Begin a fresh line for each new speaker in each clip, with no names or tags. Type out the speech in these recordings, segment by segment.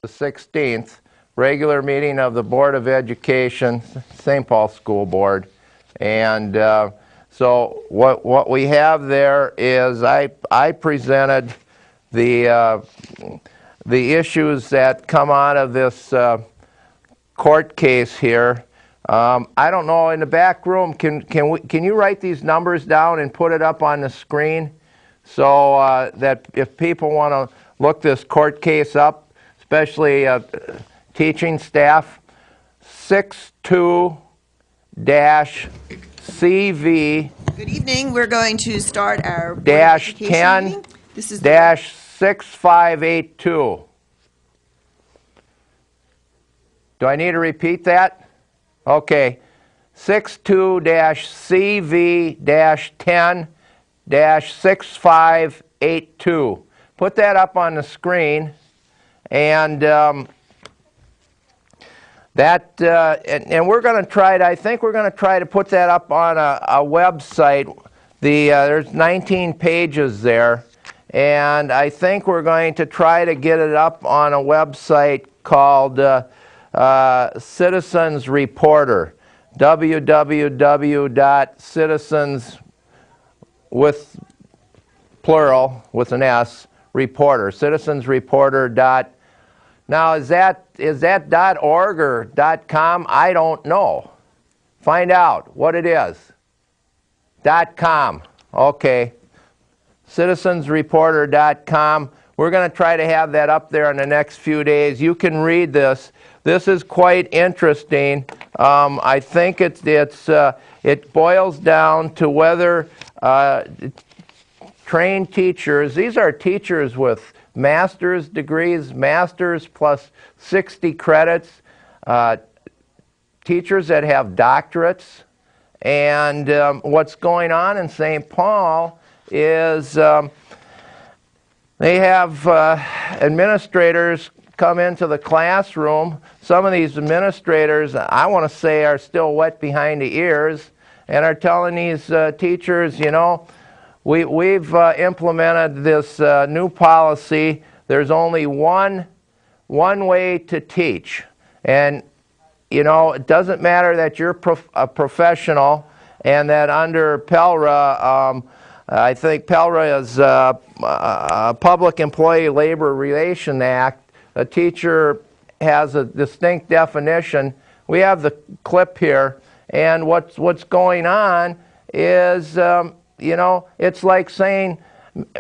The 16th regular meeting of the Board of Education, St. Paul School Board. And so what we have there is I presented the issues that come out of this court case here. I don't know, in the back room, can you write these numbers down and put it up on the screen so that if people want to look this court case up, especially teaching staff, 62-CV.
Good evening. We're going to start our
dash 10
This is
dash 6582. Do I need to repeat that? Okay. 62-CV-10-6582. Put that up on the screen. And and we're going to try to, I think we're going to try to put that up on a website. There's 19 pages there, and I think we're going to try to get it up on a website called Citizens Reporter, www.citizens with plural with an S reporter, citizensreporter. Now, is that .org or .com? I don't know. Find out what it is. .com. Okay. Citizensreporter.com. We're going to try to have that up there in the next few days. You can read this. This is quite interesting. I think it boils down to whether trained teachers, these are teachers with master's degrees, master's plus 60 credits, teachers that have doctorates. And what's going on in St. Paul is they have administrators come into the classroom. Some of these administrators, I want to say, are still wet behind the ears and are telling these teachers, you know, we've implemented this new policy. There's only one way to teach. And, you know, it doesn't matter that you're a professional and that under PELRA, I think PELRA is a Public Employee Labor Relation Act. A teacher has a distinct definition. We have the clip here. And what's going on is, you know, it's like saying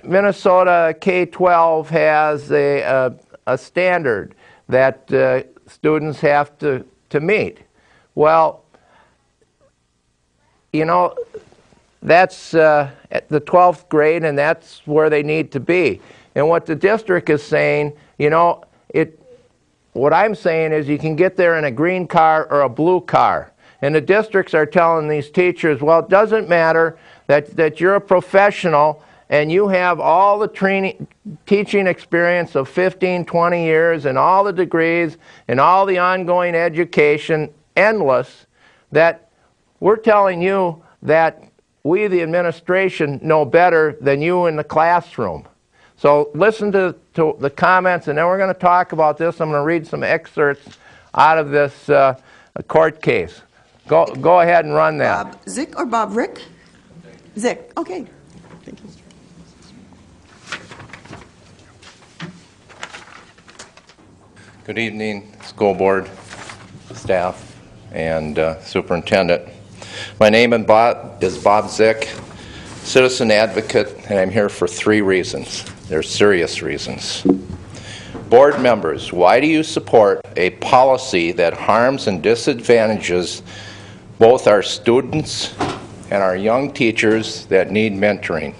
Minnesota K-12 has a standard that students have to meet. Well, you know, that's at the 12th grade, and that's where they need to be. And what the district is saying, you know, what I'm saying is you can get there in a green car or a blue car. And the districts are telling these teachers, well, it doesn't matter that you're a professional and you have all the teaching experience of 15, 20 years and all the degrees and all the ongoing education, endless, that we're telling you that we, the administration, know better than you in the classroom. So listen to the comments, and then we're going to talk about this. I'm going to read some excerpts out of this court case. Go ahead and run that.
Bob Zick or Bob Rick? Zick. Okay. Thank you.
Good evening, school board, staff, and superintendent. My name is Bob Zick, citizen advocate, and I'm here for 3 reasons. They're serious reasons. Board members, why do you support a policy that harms and disadvantages both our students and our young teachers that need mentoring?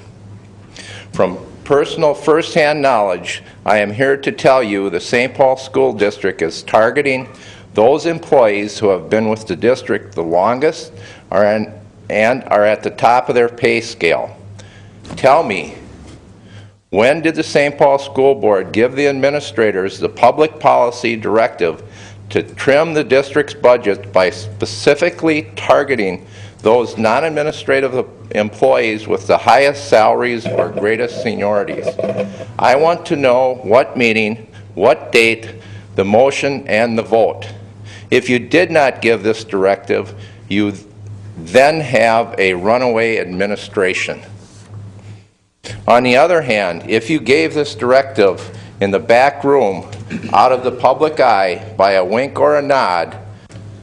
From personal first-hand knowledge, I am here to tell you the St. Paul School District is targeting those employees who have been with the district the longest and are at the top of their pay scale. Tell me, when did the St. Paul School Board give the administrators the public policy directive to trim the district's budget by specifically targeting those non-administrative employees with the highest salaries or greatest seniorities? I want to know what meeting, what date, the motion and the vote. If you did not give this directive, you then have a runaway administration. On the other hand, if you gave this directive in the back room, out of the public eye, by a wink or a nod,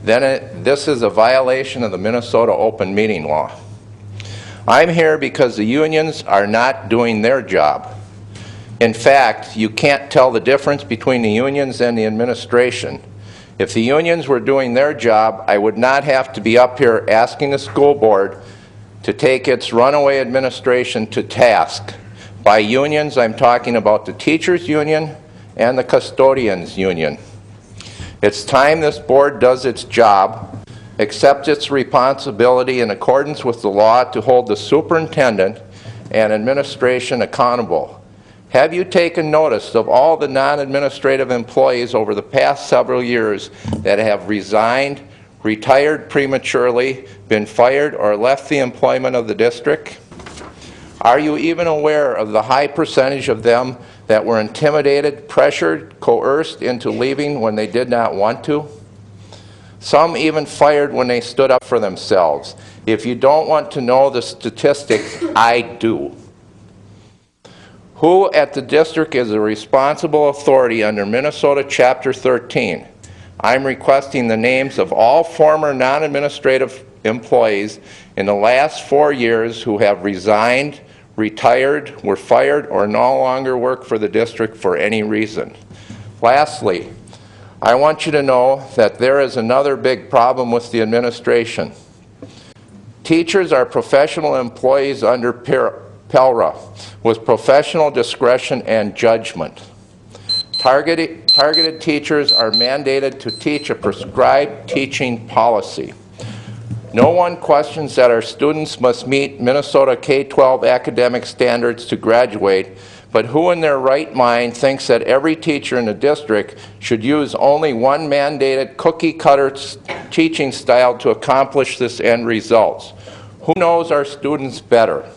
then this is a violation of the Minnesota Open Meeting Law. I'm here because the unions are not doing their job. In fact, you can't tell the difference between the unions and the administration. If the unions were doing their job, I would not have to be up here asking the school board to take its runaway administration to task. By unions, I'm talking about the teachers' union and the custodians' union. It's time this board does its job, accepts its responsibility in accordance with the law to hold the superintendent and administration accountable. Have you taken notice of all the non-administrative employees over the past several years that have resigned, retired prematurely, been fired, or left the employment of the district? Are you even aware of the high percentage of them that were intimidated, pressured, coerced into leaving when they did not want to? Some even fired when they stood up for themselves. If you don't want to know the statistics, I do. Who at the district is a responsible authority under Minnesota Chapter 13? I'm requesting the names of all former non-administrative employees in the last 4 years who have resigned, retired, were fired, or no longer work for the district for any reason. Lastly, I want you to know that there is another big problem with the administration. Teachers are professional employees under PELRA with professional discretion and judgment. Targeted teachers are mandated to teach a prescribed teaching policy. No one questions that our students must meet Minnesota K-12 academic standards to graduate, but who in their right mind thinks that every teacher in the district should use only one mandated cookie-cutter teaching style to accomplish this end result? Who knows our students better?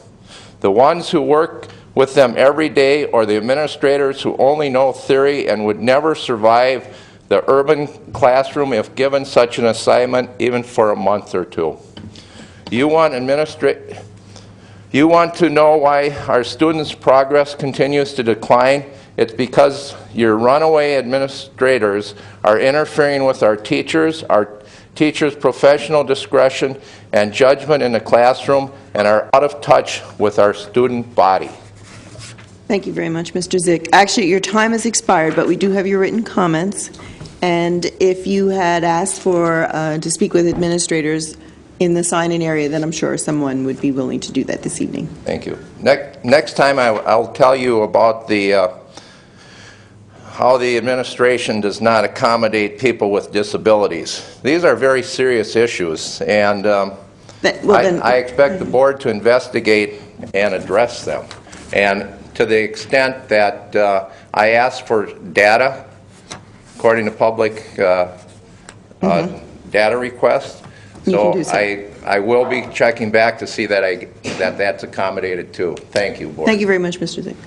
The ones who work with them every day, or the administrators who only know theory and would never survive the urban classroom if given such an assignment, even for a month or two? You want to know why our students' progress continues to decline? It's because your runaway administrators are interfering with our teachers' professional discretion and judgment in the classroom, and are out of touch with our student body.
Thank you very much, Mr. Zick. Actually, your time has expired, but we do have your written comments. And if you had asked for to speak with administrators in the sign-in area, then I'm sure someone would be willing to do that this evening.
Thank you. Next time I'll tell you about how the administration does not accommodate people with disabilities. These are very serious issues, and I expect the board to investigate and address them. And to the extent that I asked for data, according to public data requests, so I will be checking back to see that that's accommodated too. Thank you, board.
Thank you very much, Mr. Zick.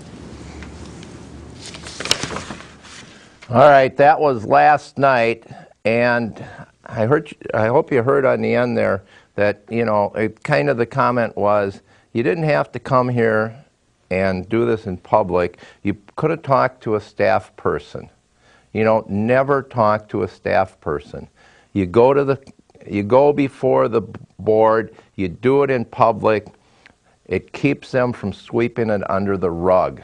All right, that was last night, and I hope you heard on the end there that, you know, kind of the comment was, you didn't have to come here and do this in public. You could have talked to a staff person. You know, never talk to a staff person. You go before the board, you do it in public. It keeps them from sweeping it under the rug.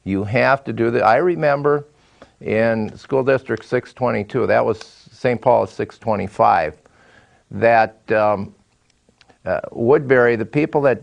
You have to do that. I remember in School District 622, that was St. Paul is 625, that Woodbury, the people that